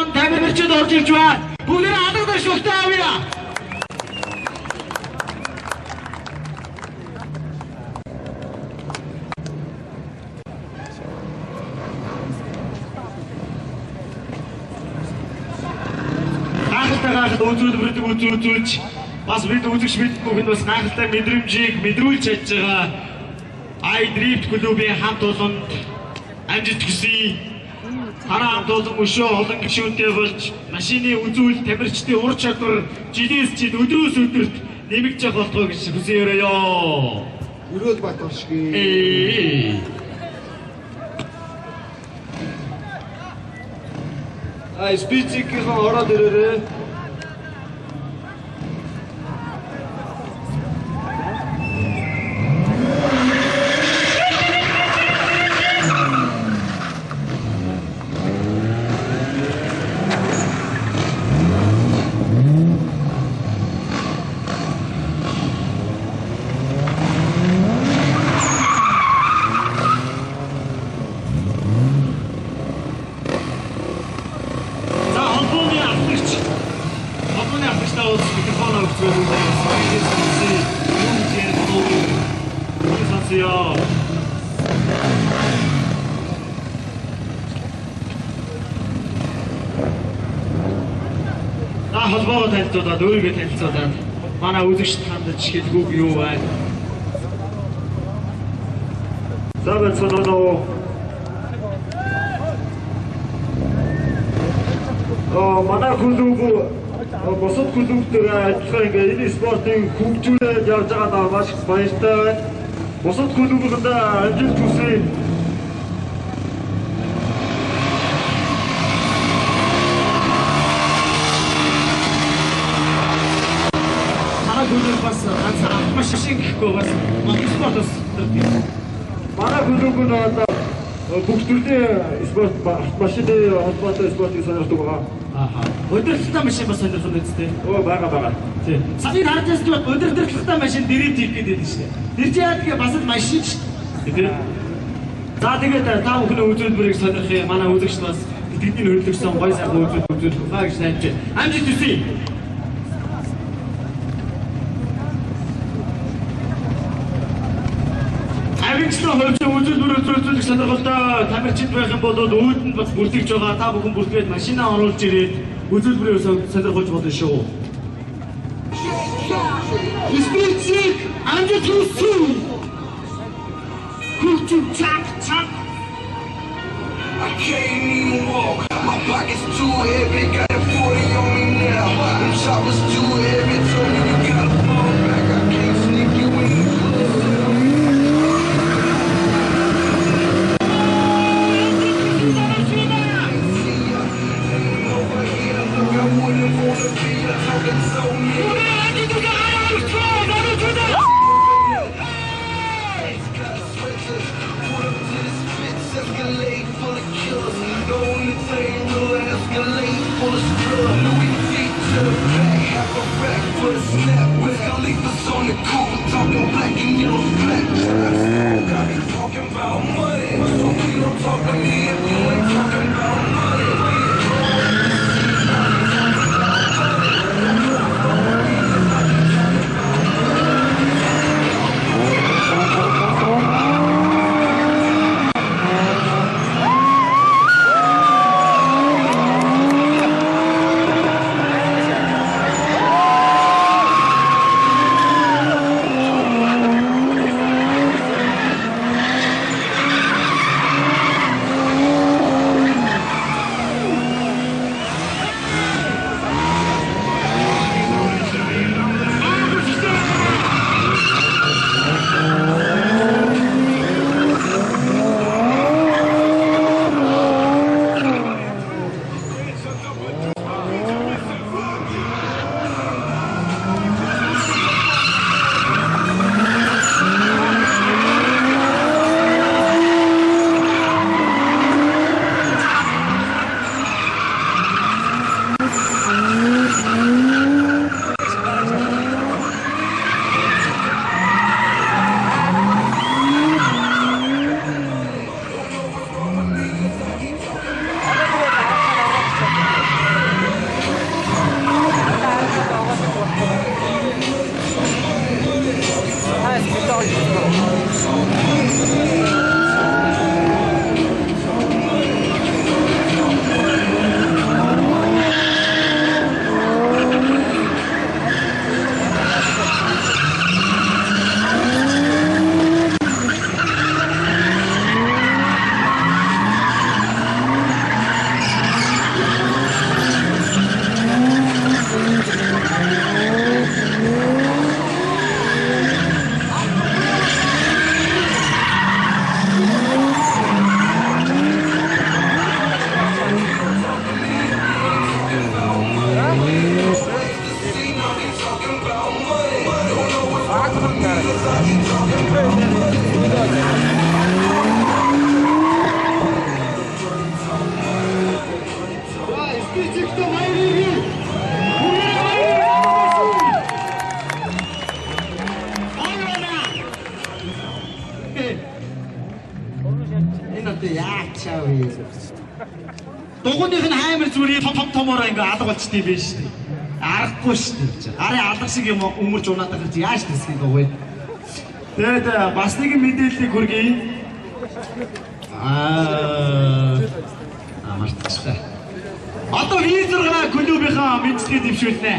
Иван тамирчид орж ирж байна. Бүгдээ хадгалж шүлтээ авъя. Гайхалтайгаар үзүүлж бас бид үзэгч мэдгүй хэн бас гайхалтай мэдрэмжийг мэдрүүлж чадж байгаа iDrift клубын хамт олонд амжилт хүсье. Хараа хамт олон өшөө олон гишүүнтэй болж машины үзүүл тамирчдын ур чадвар жилээс жил өдрөөс өдөрт нэмэгдэж явах болтгоо гэж хүсье. Өрөөл Баторшгүй. Спичикийн ороод ирээрээ. холбоогоо танилцуулаад өөрийгөө танилцуулаад манай үзэгчд хандаж хэлгүүг юу байна? Забад соноо. Манай клуб босод клубтэй ажиллах ингээ энэ спортын хөгжүүлээд явж байгаа маш их баяртай байна. Босод клубынд амжилт хүсье. Бас маш шиг бас спортос манай клуб нь одоо бүх төрлийн спорт машины холбоотой спортыг сонирхдаг байгаа. Өдөртөлтэй машин бас сонирхол үстэй. Бага. Тий. Сарын харж байгаа өдөртөлтэй машин дэрээд хийх гэдэг нь шүү дээ. Тэр чинь яадаг бас машин шүү дээ. За тэгээд та бүхэн үзүүлбэрийг сонирхъя. Манай үзэгч бас тэдний хөрлөгсөн гой сайхан үзүүлбэр байгаа гэж найдаж байна. Амжилт хүсье. Авигчны хувьд үзүүлбэр сонирхолтой тамирчид байх юм бол өөдөнд бас бүртгэж байгаа. Та бүхэн бүртгээд машинаа оруулж ирээд үзүүлбэрээ сонирхолж болно шүү. Спичик амжилт хүсье. Хүчтэй чак. I can't even walk. My pockets too heavy. Got a 40 on me now. The chopper's too heavy. Told me you gotta fall back. I can't sneak you in. дээ яачаа вэ? Дугуйных нь хаймар зүгээр томороо ингээ алга болчтой байж штэ. Аргагүй штэ. Гарын алга шиг юм өмөрж унаад байгаа чи яаж тэсэх дугуй. Тэгээд бас нэг мэдээллийг хүргэе. Мартчихлаа. Одоо V6 клубийнхаа мэдээллийг дэвшүүлнэ.